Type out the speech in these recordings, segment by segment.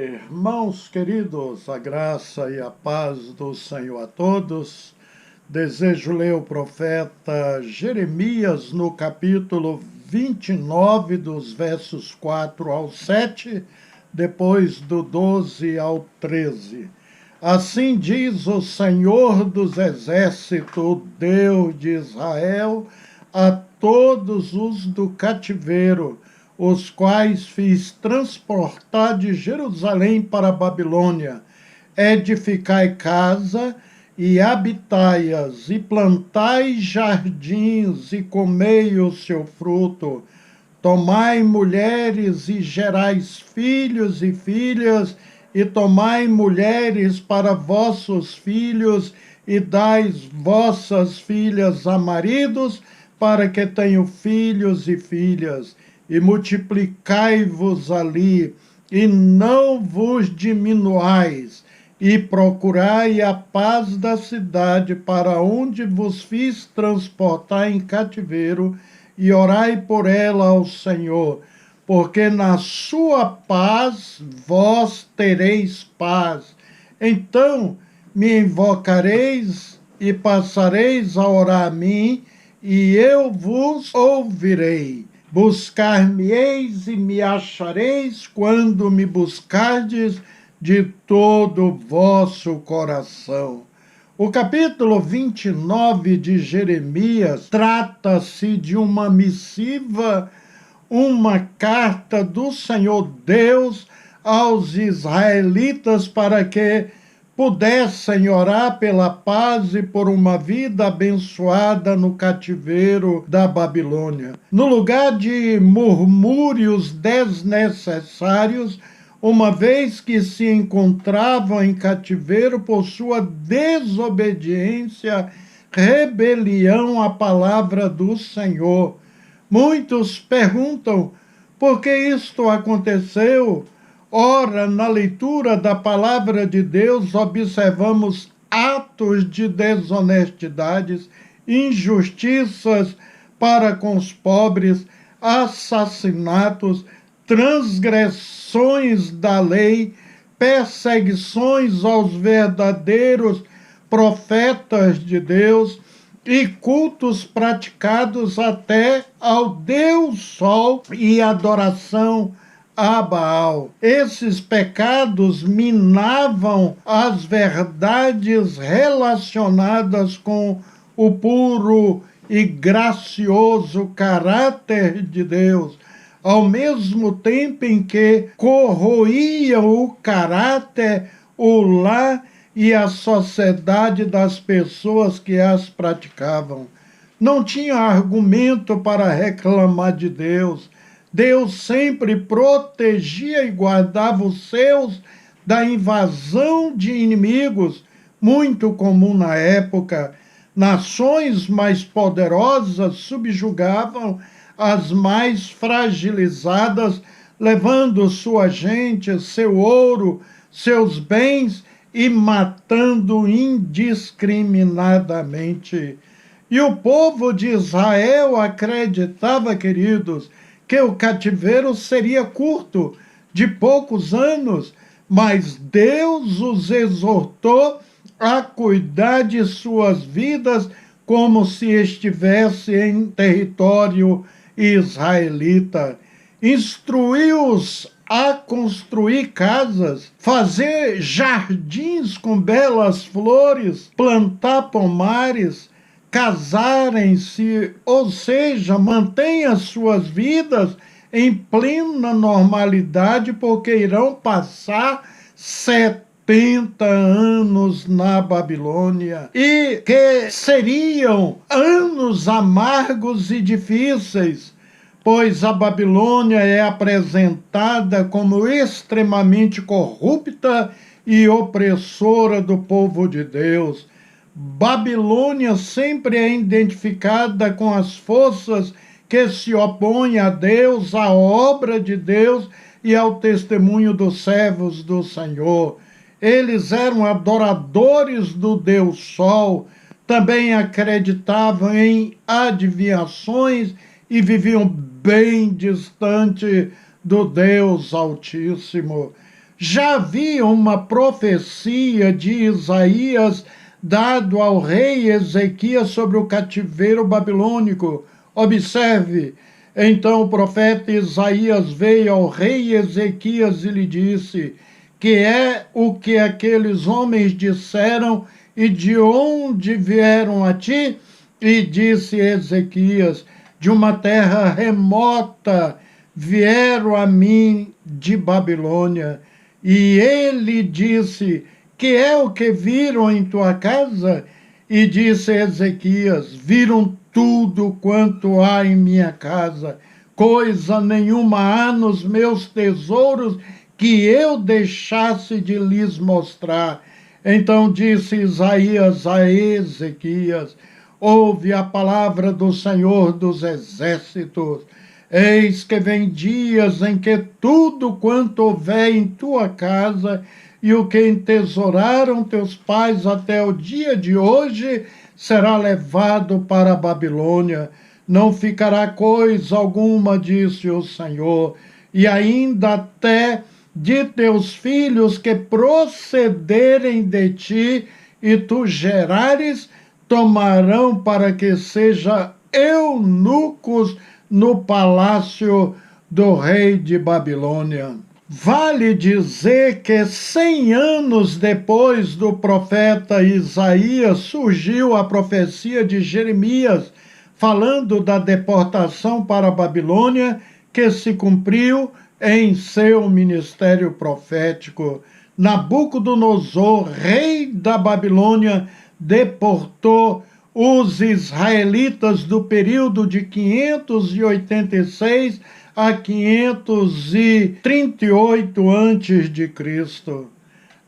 Irmãos queridos, a graça e a paz do Senhor a todos. Desejo ler o profeta Jeremias no capítulo 29, dos versos 4 ao 7, depois do 12 ao 13. Assim diz o Senhor dos Exércitos, Deus de Israel, a todos os do cativeiro, os quais fiz transportar de Jerusalém para a Babilônia. Edificai casa e habitai-as, e plantai jardins, e comei o seu fruto. Tomai mulheres e gerais filhos e filhas, e tomai mulheres para vossos filhos, e dais vossas filhas a maridos, para que tenham filhos e filhas. E multiplicai-vos ali, e não vos diminuais, e procurai a paz da cidade para onde vos fiz transportar em cativeiro, e orai por ela ao Senhor, porque na sua paz vós tereis paz. Então me invocareis e passareis a orar a mim, e eu vos ouvirei. Buscar-me-eis e me achareis quando me buscardes de todo o vosso coração. O capítulo 29 de Jeremias trata-se de uma missiva, uma carta do Senhor Deus aos israelitas para que pudessem orar pela paz e por uma vida abençoada no cativeiro da Babilônia. No lugar de murmúrios desnecessários, uma vez que se encontravam em cativeiro por sua desobediência, rebelião à palavra do Senhor. Muitos perguntam por que isto aconteceu. Ora, na leitura da palavra de Deus, observamos atos de desonestidades, injustiças para com os pobres, assassinatos, transgressões da lei, perseguições aos verdadeiros profetas de Deus e cultos praticados até ao Deus Sol e adoração a Baal. Esses pecados minavam as verdades relacionadas com o puro e gracioso caráter de Deus, ao mesmo tempo em que corroíam o caráter, o lar e a sociedade das pessoas que as praticavam. Não tinha argumento para reclamar de Deus. Deus sempre protegia e guardava os seus da invasão de inimigos, muito comum na época. Nações mais poderosas subjugavam as mais fragilizadas, levando sua gente, seu ouro, seus bens e matando indiscriminadamente. E o povo de Israel acreditava, queridos, que o cativeiro seria curto, de poucos anos, mas Deus os exortou a cuidar de suas vidas como se estivesse em território israelita. Instruiu-os a construir casas, fazer jardins com belas flores, plantar pomares, casarem-se, ou seja, mantenham suas vidas em plena normalidade, porque irão passar 70 anos na Babilônia, e que seriam anos amargos e difíceis, pois a Babilônia é apresentada como extremamente corrupta e opressora do povo de Deus. Babilônia sempre é identificada com as forças que se opõem a Deus, à obra de Deus e ao testemunho dos servos do Senhor. Eles eram adoradores do Deus Sol, também acreditavam em adivinhações e viviam bem distante do Deus Altíssimo. Já havia uma profecia de Isaías dado ao rei Ezequias sobre o cativeiro babilônico. Observe, então o profeta Isaías veio ao rei Ezequias e lhe disse: que é o que aqueles homens disseram e de onde vieram a ti? E disse Ezequias: de uma terra remota vieram a mim de Babilônia. E ele disse: que é o que viram em tua casa? E disse Ezequias: viram tudo quanto há em minha casa, coisa nenhuma há nos meus tesouros que eu deixasse de lhes mostrar. Então disse Isaías a Ezequias: ouve a palavra do Senhor dos Exércitos. Eis que vem dias em que tudo quanto houver em tua casa e o que entesouraram teus pais até o dia de hoje será levado para a Babilônia. Não ficará coisa alguma, disse o Senhor, e ainda até de teus filhos que procederem de ti e tu gerares, tomarão para que seja eunucos no palácio do rei de Babilônia. Vale dizer que 100 anos depois do profeta Isaías surgiu a profecia de Jeremias, falando da deportação para a Babilônia, que se cumpriu em seu ministério profético. Nabucodonosor, rei da Babilônia, deportou os israelitas do período de 586 a 538 a.C.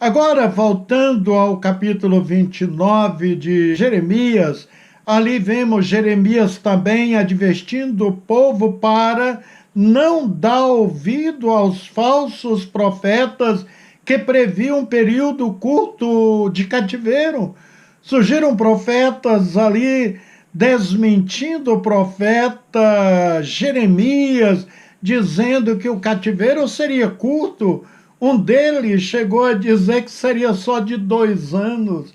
Agora, voltando ao capítulo 29 de Jeremias, ali vemos Jeremias também advertindo o povo para não dar ouvido aos falsos profetas que previam um período curto de cativeiro. Surgiram profetas ali desmentindo o profeta Jeremias, dizendo que o cativeiro seria curto. Um deles chegou a dizer que seria só de 2 anos.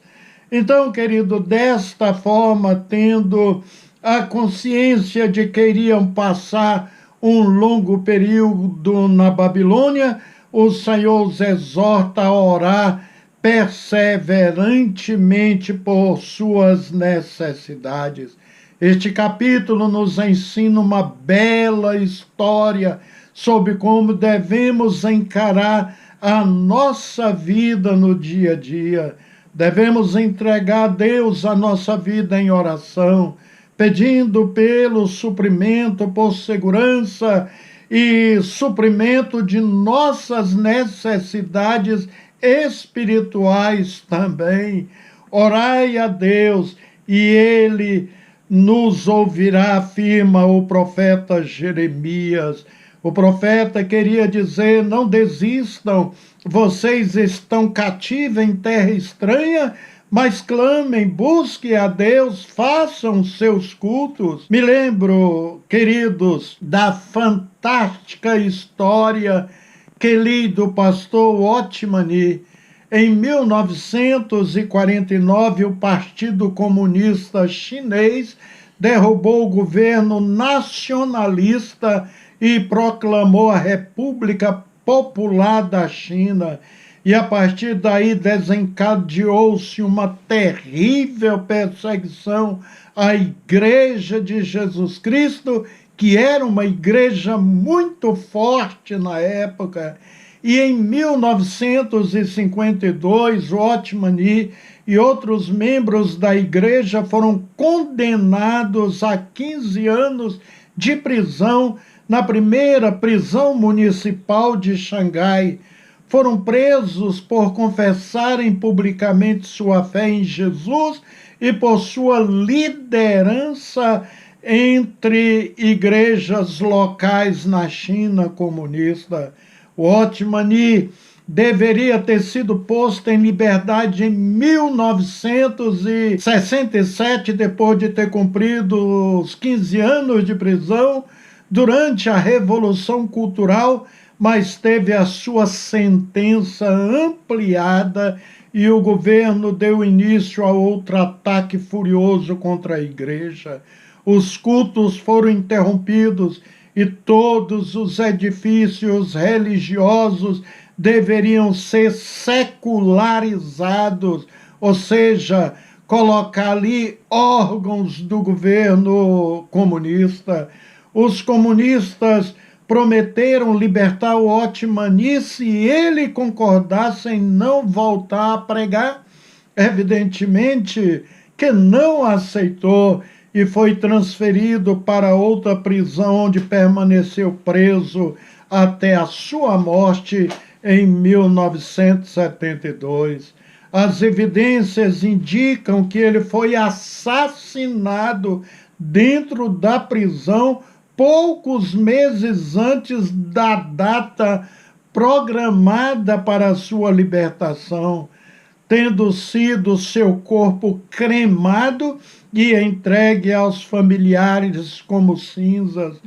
Então, querido, desta forma, tendo a consciência de que iriam passar um longo período na Babilônia, o Senhor os exorta a orar perseverantemente por suas necessidades. Este capítulo nos ensina uma bela história sobre como devemos encarar a nossa vida no dia a dia. Devemos entregar a Deus a nossa vida em oração, pedindo pelo suprimento, por segurança e suprimento de nossas necessidades espirituais também. Orai a Deus e Ele nos ouvirá, afirma o profeta Jeremias. O profeta queria dizer: não desistam, vocês estão cativos em terra estranha, mas clamem, busquem a Deus, façam seus cultos. Me lembro, queridos, da fantástica história que li do pastor Otmani. Em 1949, o Partido Comunista Chinês derrubou o governo nacionalista e proclamou a República Popular da China. E a partir daí desencadeou-se uma terrível perseguição à Igreja de Jesus Cristo, que era uma igreja muito forte na época. E em 1952, Otmani e outros membros da igreja foram condenados a 15 anos de prisão na primeira prisão municipal de Xangai. Foram presos por confessarem publicamente sua fé em Jesus e por sua liderança entre igrejas locais na China comunista. O Otmani deveria ter sido posto em liberdade em 1967, depois de ter cumprido os 15 anos de prisão, durante a Revolução Cultural, mas teve a sua sentença ampliada e o governo deu início a outro ataque furioso contra a igreja. Os cultos foram interrompidos e todos os edifícios religiosos deveriam ser secularizados, ou seja, colocar ali órgãos do governo comunista. Os comunistas prometeram libertar o Otmani se ele concordasse em não voltar a pregar. Evidentemente que não aceitou e foi transferido para outra prisão, onde permaneceu preso até a sua morte em 1972. As evidências indicam que ele foi assassinado dentro da prisão poucos meses antes da data programada para a sua libertação, tendo sido seu corpo cremado e entregue aos familiares como cinzas.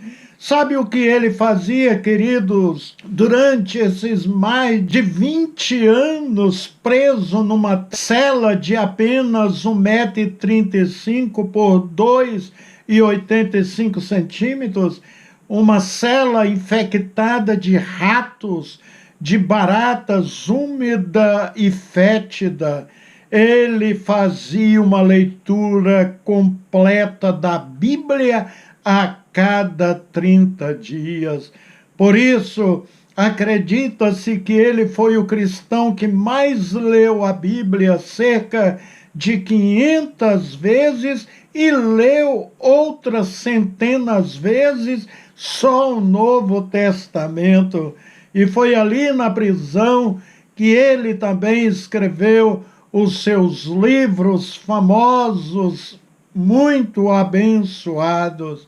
Sabe o que ele fazia, queridos? Durante esses mais de 20 anos preso numa cela de apenas 1,35 m por 2,85 centímetros, uma cela infectada de ratos, de baratas, úmida e fétida. Ele fazia uma leitura completa da Bíblia a cada 30 dias. Por isso, acredita-se que ele foi o cristão que mais leu a Bíblia, cerca de 500 vezes, e leu outras centenas vezes só o Novo Testamento. E foi ali na prisão que ele também escreveu os seus livros famosos, muito abençoados.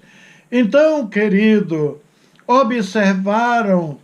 Então, querido, observaram,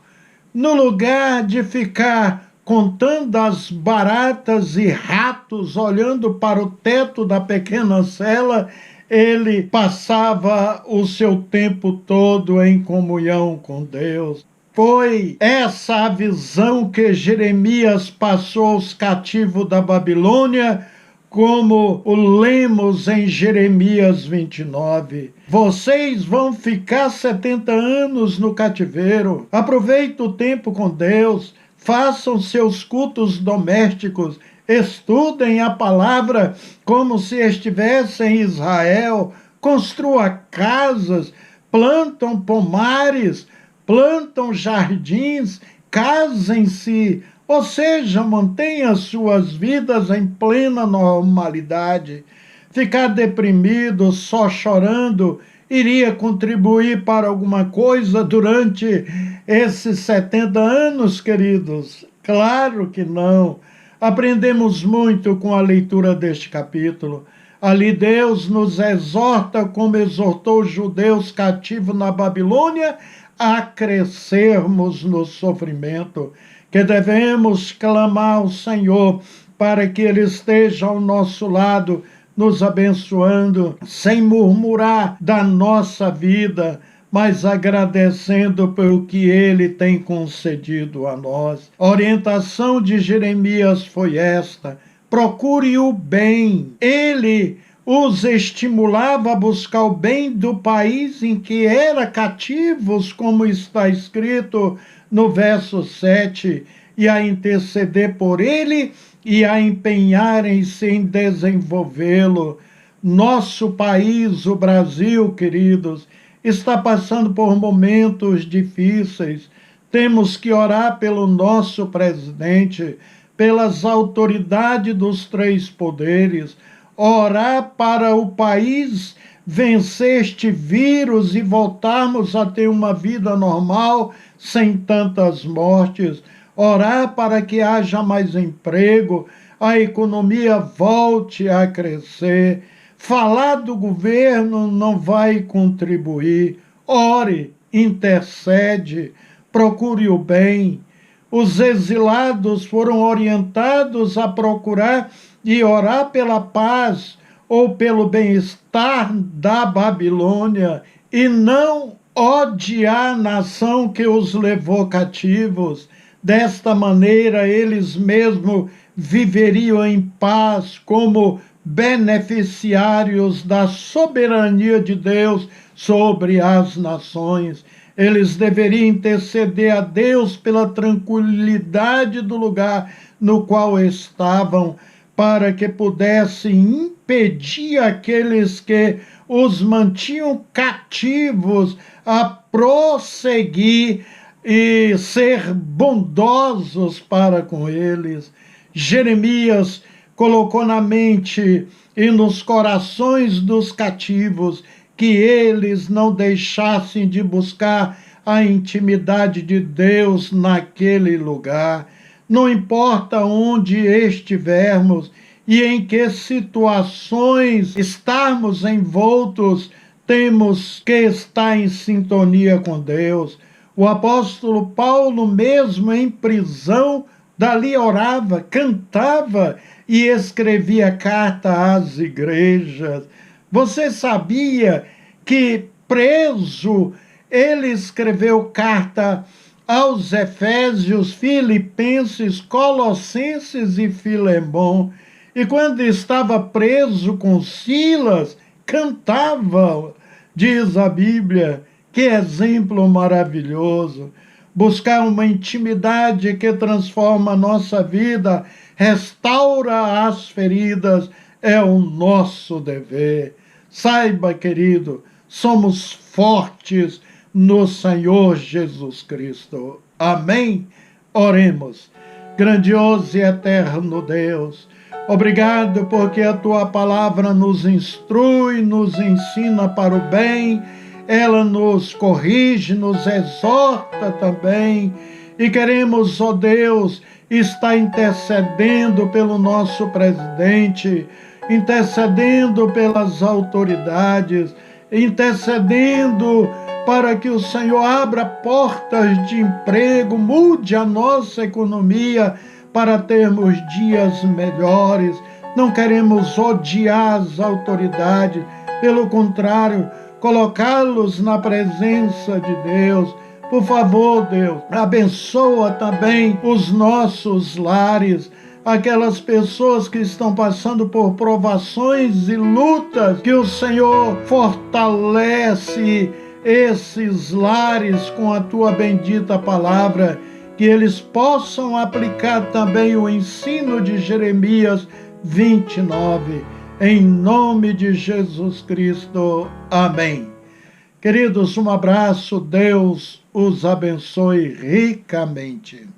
no lugar de ficar contando as baratas e ratos, olhando para o teto da pequena cela, ele passava o seu tempo todo em comunhão com Deus. Foi essa a visão que Jeremias passou aos cativos da Babilônia, como o lemos em Jeremias 29. Vocês vão ficar 70 anos no cativeiro. Aproveite o tempo com Deus, façam seus cultos domésticos, estudem a palavra como se estivesse em Israel, construam casas, plantam pomares, plantam jardins, casem-se, ou seja, mantenham suas vidas em plena normalidade. Ficar deprimido, só chorando, iria contribuir para alguma coisa durante esses 70 anos, queridos? Claro que não. Aprendemos muito com a leitura deste capítulo. Ali Deus nos exorta, como exortou os judeus cativos na Babilônia, a crescermos no sofrimento, que devemos clamar ao Senhor para que Ele esteja ao nosso lado, nos abençoando, sem murmurar da nossa vida, mas agradecendo pelo que Ele tem concedido a nós. A orientação de Jeremias foi esta: procure o bem. Ele os estimulava a buscar o bem do país em que eram cativos, como está escrito no verso 7, e a interceder por ele e a empenharem-se em desenvolvê-lo. Nosso país, o Brasil, queridos, está passando por momentos difíceis. Temos que orar pelo nosso presidente, pelas autoridades dos três poderes, orar para o país vencer este vírus e voltarmos a ter uma vida normal, sem tantas mortes, orar para que haja mais emprego, a economia volte a crescer. Falar do governo não vai contribuir. Ore, intercede, procure o bem. Os exilados foram orientados a procurar e orar pela paz ou pelo bem-estar da Babilônia, e não odiar a nação que os levou cativos. Desta maneira, eles mesmos viveriam em paz como beneficiários da soberania de Deus sobre as nações. Eles deveriam interceder a Deus pela tranquilidade do lugar no qual estavam, para que pudessem impedir aqueles que os mantinham cativos a prosseguir e ser bondosos para com eles. Jeremias colocou na mente e nos corações dos cativos que eles não deixassem de buscar a intimidade de Deus naquele lugar. Não importa onde estivermos e em que situações estarmos envoltos, temos que estar em sintonia com Deus. O apóstolo Paulo, mesmo em prisão, dali orava, cantava e escrevia carta às igrejas. Você sabia que, preso, ele escreveu carta aos Efésios, Filipenses, Colossenses e Filemão? E quando estava preso com Silas, cantava, diz a Bíblia. Que exemplo maravilhoso! Buscar uma intimidade que transforma a nossa vida, restaura as feridas, é o nosso dever. Saiba, querido, somos fortes no Senhor Jesus Cristo. Amém? Oremos. Grandioso e eterno Deus, obrigado porque a Tua palavra nos instrui, nos ensina para o bem, ela nos corrige, nos exorta também, e queremos, ó Deus, estar intercedendo pelo nosso presidente, intercedendo pelas autoridades, intercedendo para que o Senhor abra portas de emprego, mude a nossa economia para termos dias melhores. Não queremos odiar as autoridades, pelo contrário, colocá-los na presença de Deus. Por favor, Deus, abençoa também os nossos lares, aquelas pessoas que estão passando por provações e lutas, que o Senhor fortalece esses lares com a Tua bendita palavra, que eles possam aplicar também o ensino de Jeremias 29. Em nome de Jesus Cristo. Amém. Queridos, um abraço. Deus os abençoe ricamente.